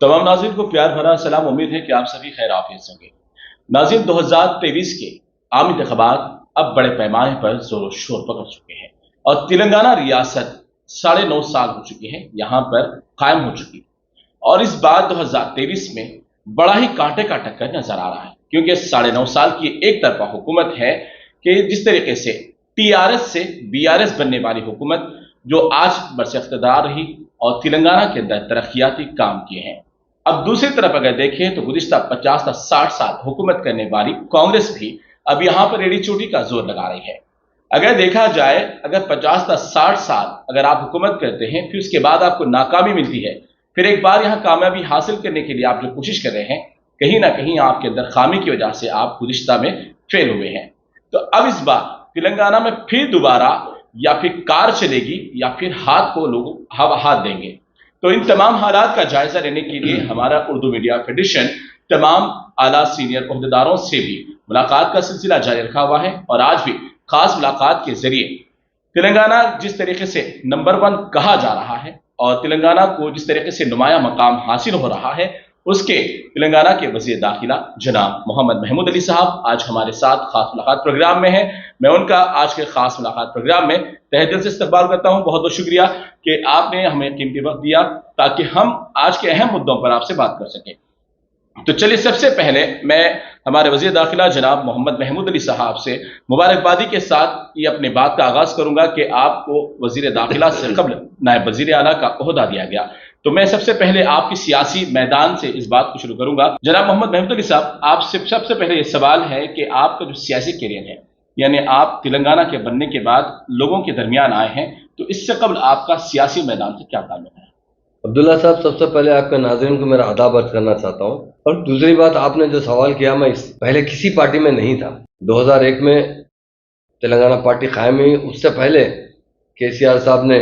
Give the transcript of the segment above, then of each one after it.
तमाम नाज़रीन को प्यार भरा सलाम। उम्मीद है कि आप सभी खैर आफियत से होंगे। नाज़रीन, 2023 के आम इंतखाबात अब बड़े पैमाने पर जोर शोर पकड़ चुके हैं और तेलंगाना रियासत 9.5 साल हो चुकी है यहाँ पर कायम हो चुकी है। और इस बार 2023 में बड़ा ही कांटे का टक्कर नजर आ रहा है, क्योंकि 9.5 साल की एक तरफा हुकूमत है कि जिस तरीके से टीआरएस से बीआरएस बनने वाली हुकूमत जो आज बरसे इख्तिदार रही और तेलंगाना के अंदर तरक्याती काम किए हैं। अब दूसरी तरफ अगर देखें तो गुज़िश्ता 50 से 60 साल हुकूमत करने वाली कांग्रेस भी अब यहाँ पर एड़ी चोटी का जोर लगा रही है। अगर देखा जाए, अगर 50 से 60 साल अगर आप हुकूमत करते हैं, फिर उसके बाद आपको नाकामी मिलती है, फिर एक बार यहाँ कामयाबी हासिल करने के लिए आप जो कोशिश कर रहे हैं, कहीं ना कहीं आपके अंदर खामी की वजह से आप गुज़िश्ता में फेल हुए हैं। तो अब इस बार तेलंगाना में फिर दोबारा या फिर कार चलेगी या फिर हाथ को लोग हाथ देंगे। तो इन तमाम हालात का जायजा लेने के लिए हमारा उर्दू मीडिया फेडरेशन तमाम आला सीनियर ओहदेदारों से भी मुलाकात का सिलसिला जारी रखा हुआ है और आज भी खास मुलाकात के जरिए तेलंगाना जिस तरीके से नंबर 1 कहा जा रहा है और तेलंगाना को जिस तरीके से नुमाया मकाम हासिल हो रहा है, उसके तेलंगाना के वज़ीर दाखिला जनाब मोहम्मद महमूद अली साहब आज हमारे साथ खास मुलाकात प्रोग्राम में है। मैं उनका आज के खास मुलाकात प्रोग्राम में तहे दिल से इस्तकबाल करता हूं। बहुत बहुत शुक्रिया कि आपने हमें कीमती वक्त दिया ताकि हम आज के अहम मुद्दों पर आपसे बात कर सकें। तो चलिए, सबसे पहले मैं हमारे वज़ीर दाखिला जनाब मोहम्मद महमूद अली साहब से मुबारकबादी के साथ ये अपनी बात का आगाज़ करूंगा कि आपको वज़ीर दाखिला से कबल नायब वज़ीर आला का ओहदा दिया गया। तो मैं सबसे पहले आपकी सियासी मैदान से इस बात को शुरू करूंगा। जनाब मोहम्मद महमूद अली साहब, आपसे सबसे पहले ये सवाल है कि आपका जो सियासी करियर है, यानी आप तेलंगाना के बनने के बाद लोगों के दरमियान आए हैं, तो इससे कबल आपका सियासी मैदान से क्या ताल्लुक है? अब्दुल्ला साहब, सबसे पहले आपके नाज़रीन को मेरा आदाब अर्ज करना चाहता हूँ। और दूसरी बात, आपने जो सवाल किया, मैं पहले किसी पार्टी में नहीं था। 2001 में तेलंगाना पार्टी कायम हुई, उससे पहले केसीआर साहब ने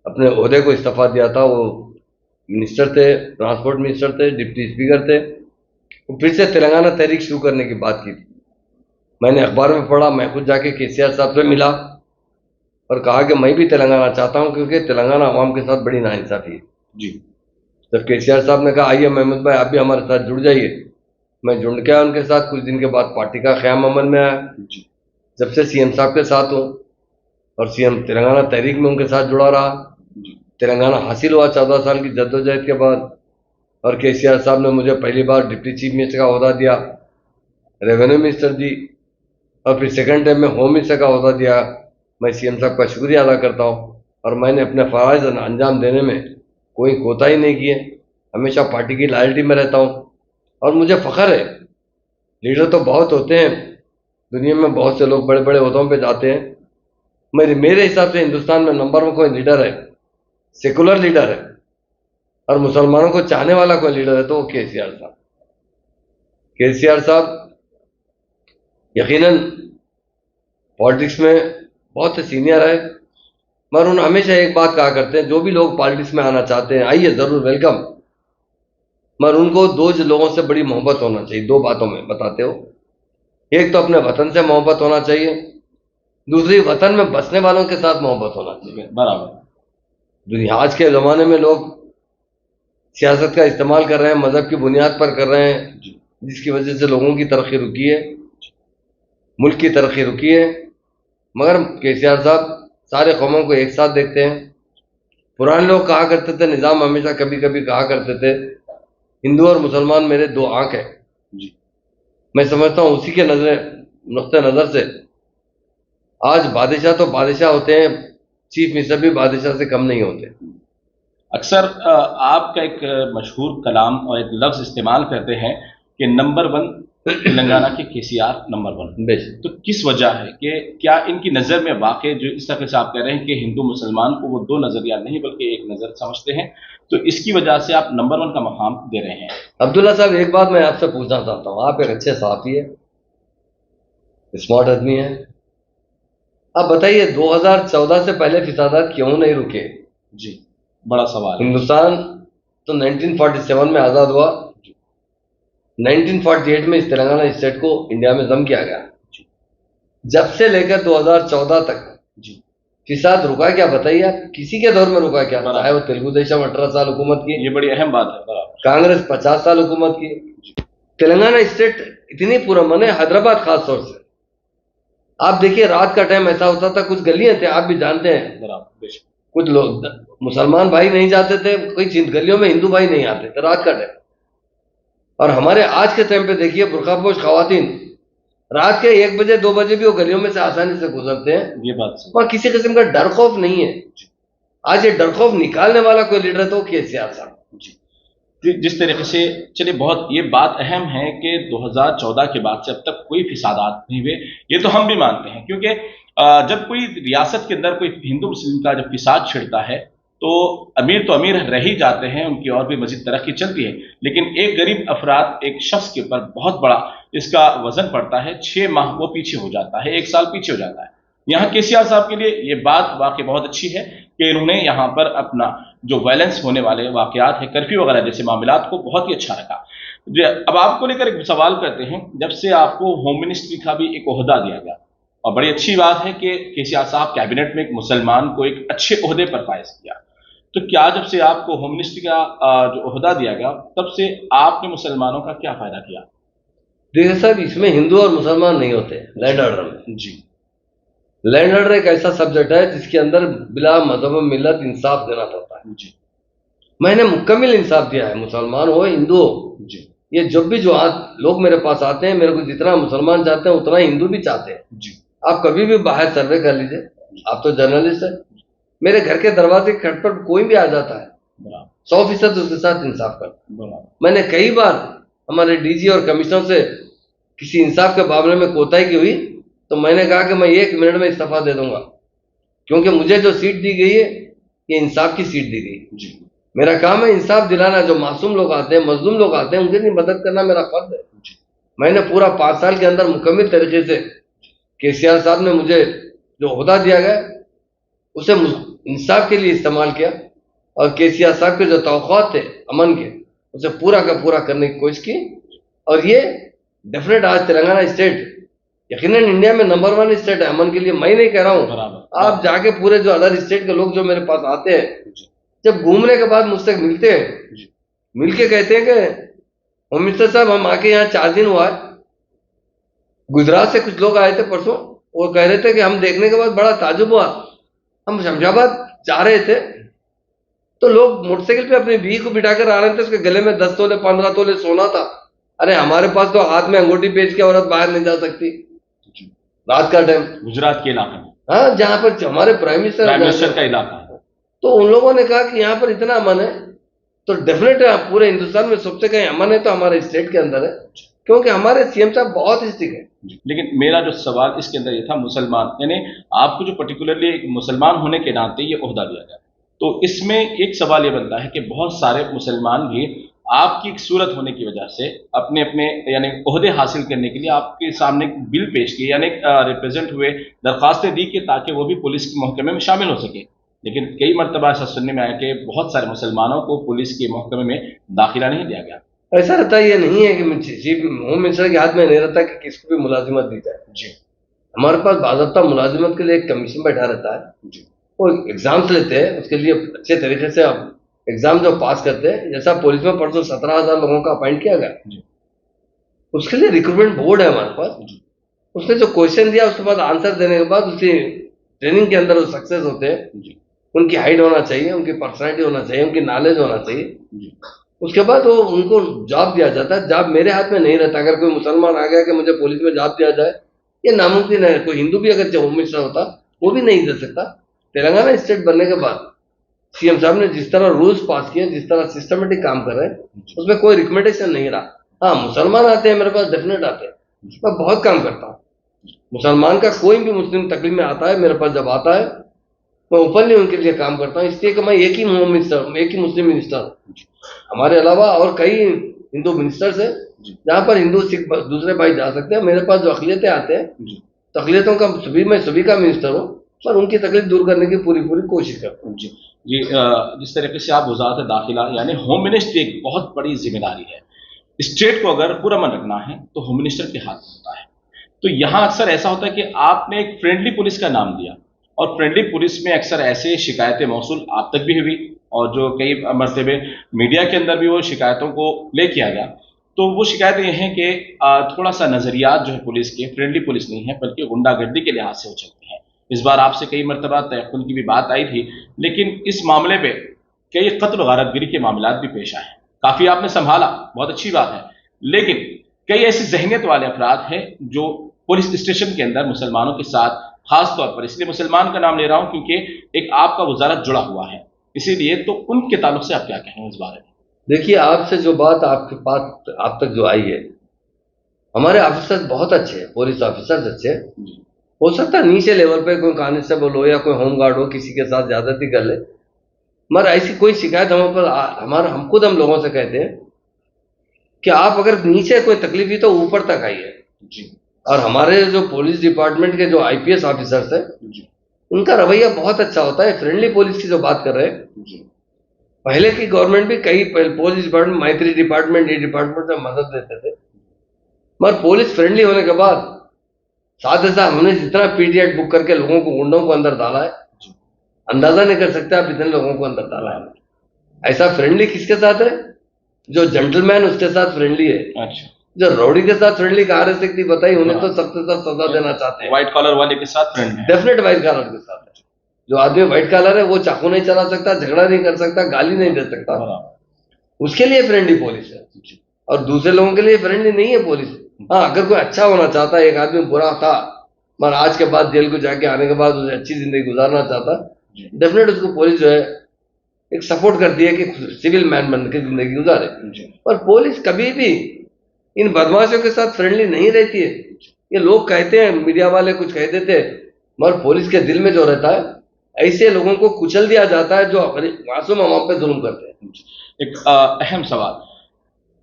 अपने ओहदे को इस्तीफा दिया था। वो मिनिस्टर थे, ट्रांसपोर्ट मिनिस्टर थे, डिप्टी स्पीकर थे। वो फिर से तेलंगाना तहरीक शुरू करने की बात की थी। मैंने अखबार में पढ़ा, मैं खुद जाके केसीआर साहब से मिला और कहा कि मैं भी तेलंगाना चाहता हूं, क्योंकि तेलंगाना अवाम के साथ बड़ी नाइंसाफी है जी। जब केसीआर साहब ने कहा आइए महमूद भाई, आप भी हमारे साथ जुड़ जाइए, मैं जुड़ गया उनके साथ। कुछ दिन के बाद पार्टी का क़याम अमल में आया। जब से सीएम साहब के साथ हूँ और सीएम तेलंगाना तहरीक में उनके साथ जुड़ा रहा। तेलंगाना हासिल हुआ 14 साल की जद्दोजहद के बाद, और केसीआर साहब ने मुझे पहली बार डिप्टी चीफ मिनिस्टर का ओहदा दिया, रेवेन्यू मिनिस्टर दी, और फिर सेकंड टाइम में होम मिनिस्टर का ओहदा दिया। मैं सीएम साहब का शुक्रिया अदा करता हूँ और मैंने अपने फ़राइज़ अंजाम देने में कोई कोताही नहीं की है। हमेशा पार्टी की लॉयल्टी में रहता हूँ और मुझे फ़ख्र है। लीडर तो बहुत होते हैं दुनिया में, बहुत से लोग बड़े बड़े ओहदों पे जाते हैं। मेरे हिसाब से हिंदुस्तान में नंबर 1 कोई लीडर है, सेकुलर लीडर है और मुसलमानों को चाहने वाला कोई लीडर है, तो वो केसीआर साहब। केसीआर साहब यकीनन पॉलिटिक्स में बहुत से सीनियर है, मगर उन्होंने हमेशा एक बात कहा करते हैं, जो भी लोग पॉलिटिक्स में आना चाहते हैं आइए, ज़रूर वेलकम, मगर उनको दो लोगों से बड़ी मोहब्बत होना चाहिए। 2 बातों में बताते हो, एक तो अपने वतन से मोहब्बत होना चाहिए, दूसरी वतन में बसने वालों के साथ मोहब्बत होना चाहिए। बराबर। दुनिया आज के ज़माने में लोग सियासत का इस्तेमाल कर रहे हैं, मज़हब की बुनियाद पर कर रहे हैं, जिसकी वजह से लोगों की तरक्की रुकी है, मुल्क की तरक्की रुकी है। मगर केसीआर साहब सारे कौमों को एक साथ देखते हैं। पुराने लोग कहा करते थे, निज़ाम हमेशा कभी कभी कहा करते थे, हिंदू और मुसलमान मेरे 2 आंख है। मैं समझता हूँ उसी के नुक्ते नज़र से आज बादशाह तो बादशाह होते हैं, चीफ मिनिस्टर भी बादशाह से कम नहीं होते। अक्सर आपका एक मशहूर कलाम और एक लफ्ज़ इस्तेमाल करते हैं कि नंबर 1 तेलंगाना के केसीआर नंबर 1। तो किस वजह है कि क्या इनकी नज़र में वाकई जो इस तरह से आप कह रहे हैं कि हिंदू मुसलमान को वो 2 नज़रिया नहीं बल्कि एक नज़र समझते हैं, तो इसकी वजह से आप नंबर 1 का मकाम दे रहे हैं? अब्दुल्ला साहब, एक बात मैं आपसे पूछना चाहता हूँ, आप एक अच्छे सहाफ़ी है, स्मार्ट आदमी है, आप बताइए 2014 से पहले फिसादात क्यों नहीं रुके? जी, बड़ा सवाल। हिंदुस्तान तो 1947 में आज़ाद हुआ, 1948 में इस तेलंगाना स्टेट को इंडिया में जम किया गया। जब से लेकर 2014 तक फिसाद रुका क्या बताइए आप? किसी के दौर में रुका क्या? चाहे वो तेलुगु देशम 18 साल हुकूमत की, ये बड़ी अहम बात है। कांग्रेस 50 साल हुकूमत की, तेलंगाना स्टेट इतनी पुरअमन है, हैदराबाद खास तौर से। आप देखिए रात का टाइम ऐसा होता था, कुछ गलियां थे आप भी जानते हैं, कुछ लोग मुसलमान भाई नहीं जाते थे, कोई गलियों में हिंदू भाई नहीं आते थे रात का टाइम। और हमारे आज के टाइम पे देखिए बुर्कापोश खवातीन रात के 1 बजे 2 बजे भी वो गलियों में से आसानी से गुजरते हैं। ये बात सही। और किसी किस्म का डर खौफ नहीं है। आज ये डर खौफ निकालने वाला कोई लीडर तो केसीआर साहब जी। जिस तरीके से चलिए, बहुत ये बात अहम है कि 2014 के बाद से अब तक कोई फिसादात नहीं हुए, ये तो हम भी मानते हैं, क्योंकि जब कोई रियासत के अंदर कोई हिंदू मुस्लिम का जब फिसाद छिड़ता है तो अमीर रह ही जाते हैं, उनकी और भी मजीद तरक्की चलती है, लेकिन एक गरीब अफराद, एक शख्स के ऊपर बहुत बड़ा इसका वजन पड़ता है। 6 माह वो पीछे हो जाता है, 1 साल पीछे हो जाता है। यहाँ केसीआर साहब के लिए ये बात वाकई बहुत अच्छी है कि इन्होंने यहाँ पर अपना जो वायलेंस होने वाले वाकयात है, कर्फ्यू वगैरह जैसे मामलात को बहुत ही अच्छा रखा। अब आपको लेकर एक सवाल करते हैं, जब से आपको होम मिनिस्ट्री का भी एक ओहदा दिया गया, और बड़ी अच्छी बात है कि केसीआर साहब कैबिनेट में एक मुसलमान को एक अच्छे ओहदे पर फायज किया, तो क्या जब से आपको होम मिनिस्ट्री का जो ओहदा दिया गया तब से आपने मुसलमानों का क्या फायदा किया? देखिए साहब, इसमें हिंदू और मुसलमान नहीं होते लैंड ऑर्डर में। जी। लैंड ऑर्डर एक ऐसा सब्जेक्ट है जिसके अंदर बिला मजहब मिल्लत इंसाफ देना पड़ता है। जी। मैंने मुकम्मल इंसाफ दिया है, मुसलमान हो हिंदू हो। जी। ये जब भी जो लोग मेरे पास आते हैं, मेरे को जितना मुसलमान चाहते हैं उतना हिंदू भी चाहते हैं। जी। आप कभी भी बाहर सर्वे कर लीजिए, आप तो जर्नलिस्ट है, मेरे घर के दरवाजे खट पर कोई भी आ जाता है, 100% उसके साथ इंसाफ करता। मैंने कई बार हमारे डीजी और कमिश्नर से किसी इंसाफ के मामले में कोताही की हुई तो मैंने कहा कि मैं 1 मिनट में इस्तीफा दे दूंगा, क्योंकि मुझे जो सीट दी गई है ये इंसाफ की सीट दी गई। मेरा काम है इंसाफ दिलाना। जो मासूम लोग आते हैं, मजलूम लोग आते हैं, उनकी मदद करना मेरा फर्ज है। मैंने पूरा 5 साल के अंदर मुकम्मल तरीके से केसीआर साहब ने मुझे जो ओहदा दिया गया उसे इंसाफ के लिए इस्तेमाल किया, और केसीआर साहब के जो तवक्कुआत थे अमन के, उसे पूरा का पूरा करने की कोशिश की। और ये डेफिनेट आज तेलंगाना स्टेट यकीनन इंडिया में नंबर 1 स्टेट है अमन के लिए। मैं नहीं कह रहा हूँ, आप जाके पूरे जो अदर स्टेट के लोग जो मेरे पास आते हैं, जब घूमने के बाद मुझसे मिलते हैं, मिलके कहते हैं कि होम मिनिस्टर साहब हम आके यहाँ 4 दिन हुआ है। गुजरात से कुछ लोग आए थे परसों, वो कह रहे थे कि हम देखने के बाद बड़ा ताजुब हुआ, हम शमशाबाद जा रहे थे तो लोग मोटरसाइकिल पे अपनी बीवी को बिठा कर आ रहे थे, उसके गले में 10 तोले 15 तोले सोना था। अरे हमारे पास तो हाथ में अंगूठी बेच के औरत बाहर नहीं जा सकती रात का टाइम, गुजरात के इलाके में। हाँ, जहाँ पर हमारे प्राइम मिनिस्टर का इलाका है। तो उन लोगों ने कहा कि यहाँ पर इतना अमन है तो डेफिनेट पूरे हिंदुस्तान में सबसे कहीं अमन है तो हमारे स्टेट के अंदर है, क्योंकि हमारे सीएम साहब बहुत स्ट्रिक्ट है। लेकिन मेरा जो सवाल इसके अंदर ये था, मुसलमान यानी आपको जो पर्टिकुलरली मुसलमान होने के नाते ये ओहदा दिया गया, तो इसमें एक सवाल ये बनता है कि बहुत सारे मुसलमान भी आपकी एक सूरत होने की वजह से अपने अपने यानी ओहदे हासिल करने के लिए आपके सामने एक बिल पेश किए, यानी रिप्रेजेंट हुए, दरखास्तें दी कि ताकि वो भी पुलिस के महकमे में शामिल हो सके। लेकिन कई मरतबा ऐसा सुनने में आया कि बहुत सारे मुसलमानों को पुलिस के महकमे में दाखिला नहीं दिया गया। ऐसा रहता ये नहीं है कि चीफ होम मिनिस्टर के हाथ में नहीं रहता कि किसको भी मुलाजिमत दी जाए। जी। हमारे पास बाज़ाब्ता मुलाजिमत के लिए एक कमीशन बैठा रहता है। जी। वो एग्जाम्स लेते हैं, उसके लिए अच्छे तरीके से आप एग्जाम जो पास करते हैं, जैसा पुलिस में परसों 17,000 लोगों का अपॉइंट किया गया, उसके लिए रिक्रूटमेंट बोर्ड है हमारे पास। उसने जो क्वेश्चन दिया उसके बाद आंसर देने के बाद उसी ट्रेनिंग के अंदर वो सक्सेस होते हैं। उनकी हाइट होना चाहिए, उनकी पर्सनैलिटी होना चाहिए, उनकी नॉलेज होना चाहिए। उसके बाद वो उनको जॉब दिया जाता है। जॉब मेरे हाथ में नहीं रहता। अगर कोई मुसलमान आ गया कि मुझे पुलिस में जॉब दिया जाए, ये नामुमकिन है। कोई हिंदू भी अगर होम मिनिस्टर होता वो भी नहीं दे सकता। तेलंगाना स्टेट बनने के बाद सीएम साहब ने जिस तरह रूल्स पास किए, जिस तरह सिस्टमेटिक काम कर रहे हैं, उसमें कोई रिकमेंडेशन नहीं रहा। हाँ, मुसलमान आते हैं मेरे पास, डेफिनेट आते हैं, मैं बहुत काम करता हूँ। मुसलमान का कोई भी मुस्लिम तकलीफ में आता है, मेरे पास जब आता है मैं ओपनली उनके लिए काम करता हूँ, इसलिए कि मैं एक ही होम मिनिस्टर, एक ही मुस्लिम मिनिस्टर हूँ। हमारे अलावा और कई हिंदू मिनिस्टर्स हैं जहाँ पर हिंदू सिख दूसरे भाई जा सकते हैं। मेरे पास जो अकलियतें आते हैं, तकलीफों का मैं सभी का मिनिस्टर हूँ, पर उनकी तकलीफ दूर करने की पूरी कोशिश करता हूँ। जी। जिस तरीके से आप वजारत दाखिला यानी होम मिनिस्ट्री एक बहुत बड़ी जिम्मेदारी है। स्टेट को अगर पुरअमन रखना है तो होम मिनिस्टर के हाथ में होता है। तो यहाँ अक्सर ऐसा होता है कि आपने एक फ्रेंडली पुलिस का नाम दिया, और फ्रेंडली पुलिस में अक्सर ऐसे शिकायतें मौसूल आप तक भी हुई और जो कई मरतबे मीडिया के अंदर भी वो शिकायतों को ले किया गया, तो वो शिकायतें ये हैं कि थोड़ा सा नज़रियात जो है पुलिस के फ्रेंडली पुलिस नहीं है बल्कि गुंडागर्दी के लिहाज से वो चलते हैं। इस बार आपसे कई मरतबा तयक़्क़ुन की भी बात आई थी, लेकिन इस मामले पे कई कत्ल गारतगिरी के मामलात भी पेश आए हैं। काफ़ी आपने संभाला, बहुत अच्छी बात है, लेकिन कई ऐसी ज़हनियत वाले अफराद हैं जो पुलिस स्टेशन के अंदर मुसलमानों के साथ, खास तौर पर इसलिए मुसलमान का नाम ले रहा हूं क्योंकि एक आपका वजारत जुड़ा हुआ है, इसीलिए तो उनके ताल्लुक से आप क्या कहेंगे इस बारे में? देखिए, आपसे जो बात आपके पास आप तक जो आई है, हमारे ऑफिसर्स बहुत अच्छे हैं, पुलिस ऑफिसर्स अच्छे हैं। हो सकता है नीचे लेवल पे कोई कांस्टेबल हो या कोई होमगार्ड हो, किसी के साथ ज्यादती कर ले, मगर ऐसी कोई शिकायत हम पर हम खुद हम लोगों से कहते हैं कि आप अगर नीचे कोई तकलीफ हुई तो ऊपर तक आइए जी। और हमारे जो पुलिस डिपार्टमेंट के जो आईपीएस ऑफिसर्स हैं जी, उनका रवैया बहुत अच्छा होता है। फ्रेंडली पुलिस की जो बात कर रहे हैं जी, पहले की गवर्नमेंट भी कई पुलिस डिपार्टमेंट, मैत्री डिपार्टमेंट, ये डिपार्टमेंट में मदद देते थे, मगर पुलिस फ्रेंडली होने के बाद साथ ही साथ हमने जितना पीडीएट बुक करके लोगों को, गुंडों को अंदर डाला है, अंदाजा नहीं कर सकते आप इतने लोगों को अंदर डाला है। ऐसा फ्रेंडली किसके साथ है? जो जेंटलमैन उसके साथ फ्रेंडली है। अच्छा, जो रौडी के साथ फ्रेंडली कहाँ रह सकती बताइए? उन्हें तो सख्त से सख्त सजा देना चाहते हैं। व्हाइट कॉलर वाले के साथ फ्रेंडली, डेफिनेट व्हाइट कॉलर के साथ है। जो आदमी व्हाइट कॉलर है वो चाकू नहीं चला सकता, झगड़ा नहीं कर सकता, गाली नहीं दे सकता, उसके लिए फ्रेंडली पुलिस है। और दूसरे लोगों के लिए फ्रेंडली नहीं है पुलिस। हाँ, अगर कोई अच्छा होना चाहता है, एक आदमी बुरा था मगर आज के बाद जेल को जाके आने के बाद उसे अच्छी जिंदगी गुजारना चाहता, डेफिनेट उसको पुलिस जो है एक सपोर्ट करती है कि सिविल मैन बन के जिंदगी गुजारे। पर पुलिस कभी भी इन बदमाशों के साथ फ्रेंडली नहीं रहती है। ये लोग कहते हैं, मीडिया वाले कुछ कह देते हैं, मगर पुलिस के दिल में जो रहता है, ऐसे लोगों को कुचल दिया जाता है जो मासूम अवाम पे जुल्म करते हैं। एक अहम सवाल,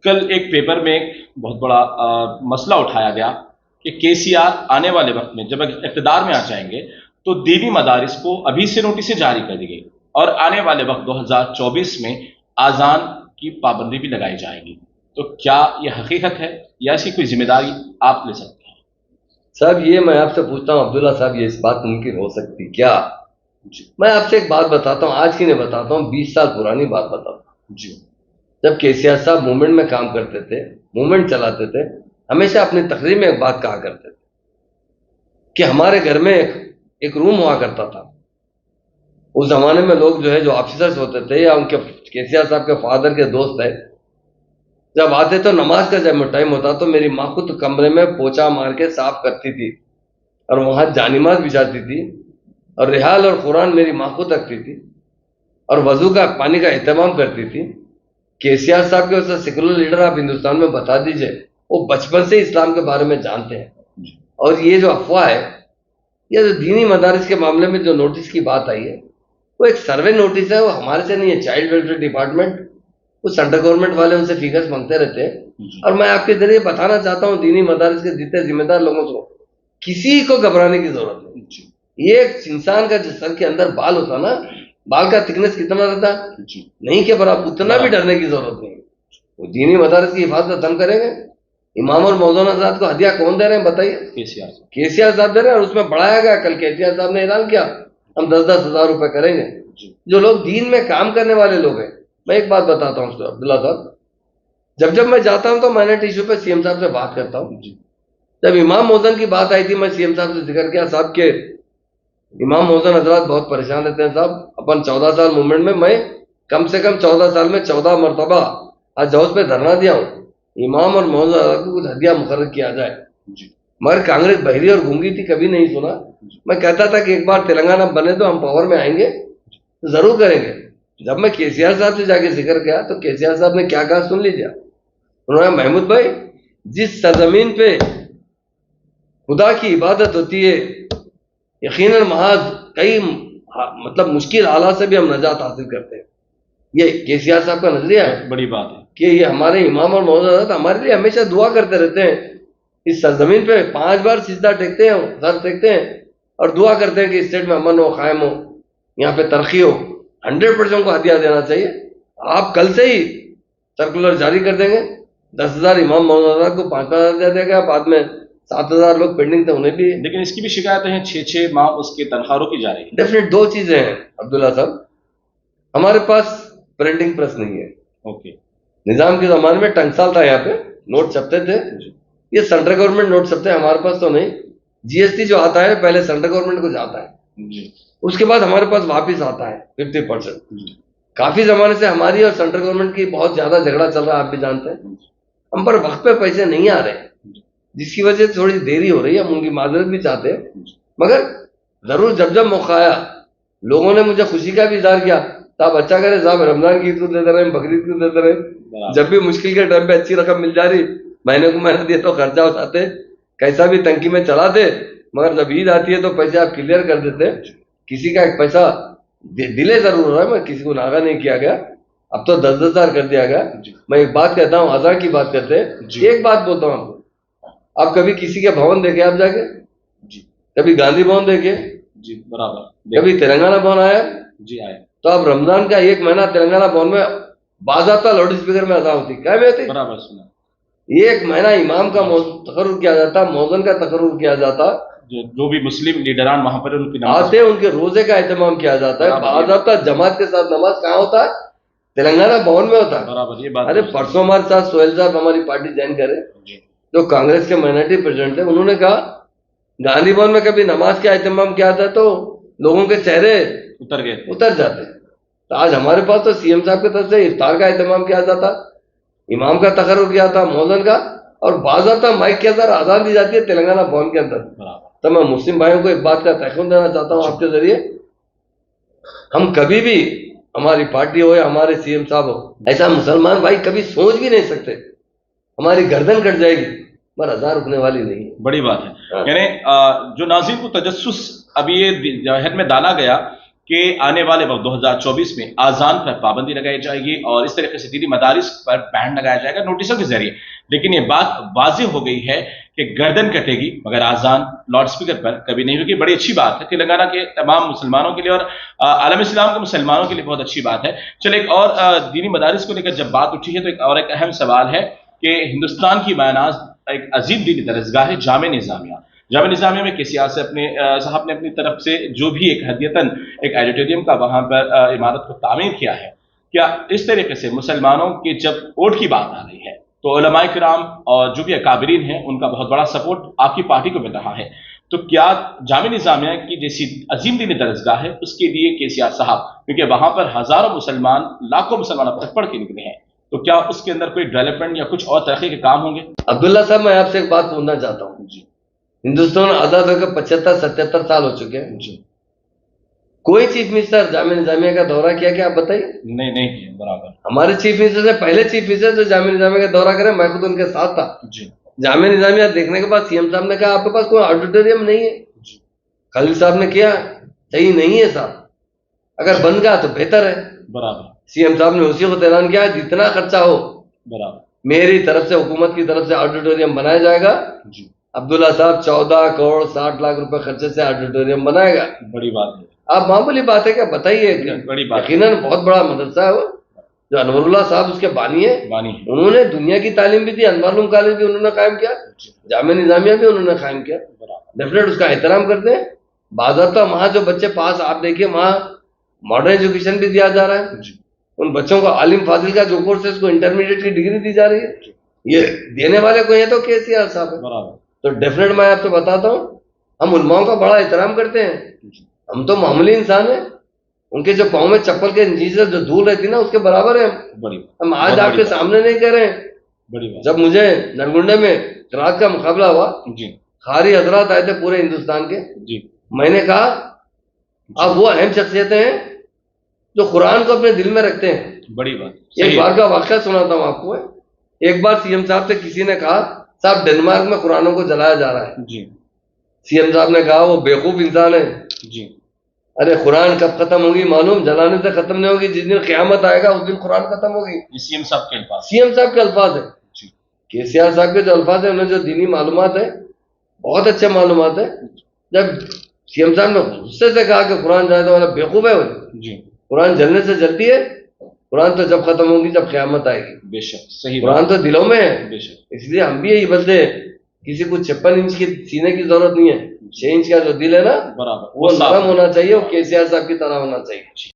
कल एक पेपर में एक बहुत बड़ा मसला उठाया गया कि केसीआर आने वाले वक्त में जब इक़्तिदार में आ जाएंगे तो दीनी मदारिस को अभी से नोटिस जारी कर दी गई और आने वाले वक्त 2024 में आज़ान की पाबंदी भी लगाई जाएगी। तो क्या यह हकीकत है या ऐसी कोई जिम्मेदारी आप ले सकते हैं? साहब, ये मैं आपसे पूछता हूँ अब्दुल्ला साहब, ये इस बात मुमकिन हो सकती क्या? मैं आपसे एक बात बताता हूँ, आज की नहीं बताता हूँ, 20 साल पुरानी बात बताता हूँ जी। जब केसीआर साहब मूवमेंट में काम करते थे, मूवमेंट चलाते थे, हमेशा अपनी तकरीर में एक बात कहा करते थे कि हमारे घर में एक रूम हुआ करता था। उस जमाने में लोग जो है, जो ऑफिसर्स होते थे या उनके केसीआर साहब के फादर के दोस्त है, जब आते तो नमाज का जब टाइम होता तो मेरी माँ खुद कमरे में पोछा मार के साफ करती थी और वहां जानिमाज बिछाती थी और रिहाल और कुरान मेरी माँ खुद रखती थी और वजू का पानी का एहतमाम करती थी। केसीआर साहब के उस सेकुलर लीडर आप हिंदुस्तान में बता दीजिए, वो बचपन से इस्लाम के बारे में जानते हैं। और ये जो अफवाह है, ये जो दीनी मदारिस के मामले में जो नोटिस की बात आई है, वो एक सर्वे नोटिस है, वो हमारे से नहीं है। चाइल्ड वेलफेयर डिपार्टमेंट, वो सेंट्रल गवर्नमेंट वाले उनसे फिगर्स मांगते रहते हैं। और मैं आपके जरिए बताना चाहता हूँ, दीनी मदारिस के जितने जिम्मेदार लोगों को किसी को घबराने की जरूरत नहीं। ये एक इंसान का जो सर के अंदर बाल होता ना, बाल का थिकनेस कितना रहता नहीं के बराबर, उतना भी डरने की जरूरत नहीं। वो दीनी मदारिस की हिफाजत हम करेंगे। इमाम और मौलाना साहब को हदिया कौन दे रहे हैं बताइए? केसीआर साहब दे रहे हैं। और उसमें बढ़ाया गया, कल केसीआर साहब ने ऐलान किया हम 10-10 हजार रुपए करेंगे। जो लोग दीन में काम करने वाले लोग हैं, मैं एक बात बताता हूँ अब्दुल्ला साहब, जब मैं जाता हूँ तो मैंने इशू पे सीएम साहब से बात करता हूँ। जब इमाम मौजन की बात आई थी, मैं सीएम साहब से जिक्र किया, साहब के इमाम मौजन हजरात बहुत परेशान रहते हैं साहब, अपन 14 साल मूवमेंट में, मैं कम से कम 14 साल में 14 मरतबा आज हाउस पे धरना दिया हूँ, इमाम और मौजन हजरात को कुछ हदिया मुकर्रर किया जाए। मगर कांग्रेस बहरी और गूंगी थी, कभी नहीं सुना। मैं कहता था कि एक बार तेलंगाना बने तो हम पावर में आएंगे, जरूर करेंगे। जब मैं केसीआर साहब से जाके जिक्र किया तो केसीआर साहब ने क्या कहा सुन लीजिए। उन्होंने, महमूद भाई, जिस सरजमीन पे खुदा की इबादत होती है, यकीनन महज कई मतलब मुश्किल हालात से भी हम नजात हासिल करते हैं। ये केसीआर साहब का नजरिया है। बड़ी बात है कि ये हमारे इमाम और मौजूद हमारे लिए हमेशा दुआ करते रहते हैं। इस सरजमीन पे 5 बार सिजदा टेकते हैं, सर टेकते हैं और दुआ करते हैं कि स्टेट में अमन हो, कायम हो, यहाँ पे तरक्की हो। 100% को हदिया देना चाहिए। आप कल से ही सर्कुलर जारी कर देंगे, 10,000 इमाम मौलाना को 5,000 दे देगा, बाद में 7,000 लोग पेंडिंग थे, उन्हें भी। लेकिन इसकी भी शिकायतें हैं, 6-6 माह उसके तनख्वाह रोकी जा रही है। डेफिनेट दो चीजें हैं अब्दुल्ला साहब, हमारे पास प्रिंटिंग प्रेस नहीं है। ओके। निजाम के जमाने में टंकसाल था, यहाँ पे नोट छपते थे, ये सेंट्रल गवर्नमेंट नोट छपते हैं, हमारे पास तो नहीं। जीएसटी जो आता है पहले सेंट्रल गवर्नमेंट को जाता है जी। उसके बाद हमारे पास वापिस आता है 50%। काफी जमाने से हमारी और सेंट्रल गवर्नमेंट की बहुत ज्यादा झगड़ा चल रहा है, आप भी जानते हैं। हम पर वक्त पे पैसे नहीं आ रहे, जिसकी वजह से थोड़ी देरी हो रही है, हम उनकी माजरत भी चाहते हैं। मगर जरूर जब जब मौका आया, लोगों ने मुझे खुशी का भी इजहार किया, साहब अच्छा करे, साहब रमजान की ईद को देते रहे, बकरीद को देते रहे, जब भी मुश्किल के टाइम पे अच्छी रकम मिल जा रही, महीने को महीना दिए तो खर्चा उठाते, कैसा भी तंगी में चलाते, मगर जब ईद आती है तो पैसे आप क्लियर कर देते। किसी का एक पैसा डिले जरूर हो रहा है, मैं किसी को नागा नहीं किया गया, अब तो 10-10 हजार कर दिया गया। मैं एक बात कहता हूँ, हजार की बात करते हैं, एक बात बोलता हूँ आपको, आप कभी किसी के भवन देखे आप जाके? कभी गांधी भवन देखे? जी बराबर। कभी तेलंगाना भवन आया? जी आया। तो अब रमजान का एक महीना तेलंगाना भवन में बाज़ाब्ता लाउड स्पीकर में अदा होती, क्या में होती? बराबर सुना। एक महीना इमाम का तकर्रुर किया जाता, मौज़न का तकर्रुर किया जाता, जो भी मुस्लिम लीडरान वहां पर उनकी आते उनके रोजे का एहतमाम किया जाता है, बाज़ाब्ता जमात के साथ नमाज कहाँ होता है? तेलंगाना भवन में होता है। बराबर, ये बात। अरे परसों हमारे साथ सोहेल साहब हमारी पार्टी ज्वाइन करे, जो कांग्रेस के माइनॉरिटी प्रेसिडेंट है, उन्होंने कहा गांधी भवन में कभी नमाज का एहतमाम किया था तो लोगों के चेहरे उतर जाते। तो आज हमारे पास तो सीएम साहब की तरफ से इफ्तार का एहतमाम किया जाता, इमाम का तकर्रुर किया था, मौज़न का, और बाज़ाब्ता माइक के अंदर आज़ान दी जाती है तेलंगाना भवन के अंदर। तो मैं मुस्लिम भाइयों को एक बात का तयकीन देना चाहता हूँ आपके जरिए, हम कभी भी, हमारी पार्टी हो या हमारे सीएम साहब हो, ऐसा मुसलमान भाई कभी सोच भी नहीं सकते हमारी गर्दन कट जाएगी, पर हजार रुकने वाली नहीं है। बड़ी बात है। यानी जो नाज़रीन को तजस्सुस अभी ये जहन में डाला गया कि आने वाले वक्त 2024 में आज़ान पर पाबंदी लगाई जाएगी और इस तरीके से दीनी मदारिस पर बैन लगाया जाएगा नोटिसों के जरिए, लेकिन ये बात वाज़ेह हो गई है कि गर्दन कटेगी मगर आज़ान लाउड स्पीकर पर कभी नहीं होगी। बड़ी अच्छी बात है तेलंगाना के तमाम मुसलमानों के लिए और आलम इस्लाम के मुसलमानों के लिए बहुत अच्छी बात है। चलो एक और दीनी मदारिस को लेकर जब बात उठी है तो एक अहम सवाल है कि हिंदुस्तान की मायनाज एक अजीम दीनी दरसगाह है जामे निज़ामिया। जामे निज़ामिया में केसीआर से अपने साहब ने अपनी तरफ से जो भी एक हदियतन एक ऑडिटोरियम का वहां पर इमारत को तामीर किया है, क्या इस तरीके से मुसलमानों की जब वोट की बात आ रही है तो उलमाए किराम और जो भी अकाबरीन हैं उनका बहुत बड़ा सपोर्ट आपकी पार्टी को मिल रहा है, तो क्या जामे निज़ामिया की जैसी अजीम दीनी दरसगाह है उसके लिए केसीआर साहब, क्योंकि वहां पर हजारों मुसलमान लाखों मुसलमान अब तक पढ़ के निकले हैं, तो क्या उसके अंदर कोई डेवलपमेंट या कुछ और तरक्की के काम होंगे? अब्दुल्ला साहब मैं आपसे एक बात पूछना चाहता हूँ जी, हिंदुस्तान आजाद होकर 75-77 साल हो चुके हैं जी, कोई चीफ मिनिस्टर जामे निज़ामिया का दौरा किया क्या? आप बताइए। नहीं किया। बराबर। हमारे चीफ मिनिस्टर से पहले चीफ मिनिस्टर जो जामे निज़ामिया का दौरा करे, मैं खुद उनके साथ था जी। जामे निज़ामिया देखने के बाद सीएम साहब ने कहा आपके पास कोई ऑडिटोरियम नहीं है जी। खलील साहब ने किया, सही नहीं है साहब, अगर बन गया तो बेहतर है। बराबर। सीएम साहब ने उसी को ऐलान किया जितना खर्चा हो बराबर मेरी तरफ से, हुकूमत की तरफ से ऑडिटोरियम बनाया जाएगा जी। अब्दुल्ला साहब 14 करोड़ 60 लाख रुपए खर्चे से ऑडिटोरियम बनाएगा। बड़ी बात है। आप मामूली बात है क्या? बताइए। बड़ी बात, यकीनन बहुत बड़ा मदरसा है वो, जो अनवरुल्लाह साहब उसके बानी है, उन्होंने दुनिया की तालीम भी दी, अनवरुल कॉलेज भी उन्होंने कायम किया, जामे निज़ामिया भी उन्होंने कायम किया, डेफिनेट उसका एहतराम करते हैं। बाज़ाब्ता वहाँ जो बच्चे पास, आप देखिए वहाँ मॉडर्न एजुकेशन भी दिया जा रहा है, उन बच्चों को आलिम फाजिल का जो कोर्स है उसको इंटरमीडिएट की डिग्री दी जा रही है, ये देने वाले को ये तो केसीआर साहब है। तो डेफिनेट मैं आपसे बताता हूँ, हम उलमाओं का बड़ा एहतराम करते हैं, हम तो मामूली इंसान हैं, उनके जो पाँव में चप्पल के नीचे जो धूल रहती ना उसके बराबर है हम आज आपके सामने नहीं कह रहे हैं। जब मुझे नरगुंडे में रात का मुकाबला हुआ जी, खारी हजरात आए थे पूरे हिंदुस्तान के जी, मैंने कहा अब वो अहम शख्सियतें हैं जो कुरान को अपने दिल में रखते हैं। बड़ी बात। एक बार का वाकया सुनाता हूँ आपको। एक बार सीएम साहब से किसी ने कहा साहब डेनमार्क में कुरानों को जलाया जा रहा है जी। सीएम साहब ने कहा वो बेवकूफ इंसान है जी, अरे कुरान कब खत्म होगी मालूम? जलाने से खत्म नहीं होगी, जिस दिन क़यामत आएगा उस दिन कुरान खत्म होगी। सीएम साहब के अल्फाज है। केसीआर साहब के जो अल्फाज है, उन्हें जो दीनी मालूमात है बहुत अच्छे मालूमात है। जब सीएम साहब ने गुस्से से कहा कि कुरान जलाने वाला बेवकूफ है जी, कुरान जलने से जलती है, कुरान तो जब खत्म होगी जब क़यामत आएगी। बेशक सही, कुरान तो दिलों में है बेशक, इसलिए हम भी यही बंदे किसी को 56 इंच की सीने की जरूरत नहीं है, 6 इंच का जो दिल है ना बराबर वो साफ नरम होना चाहिए, वो केसीआर साहब की तरह होना चाहिए।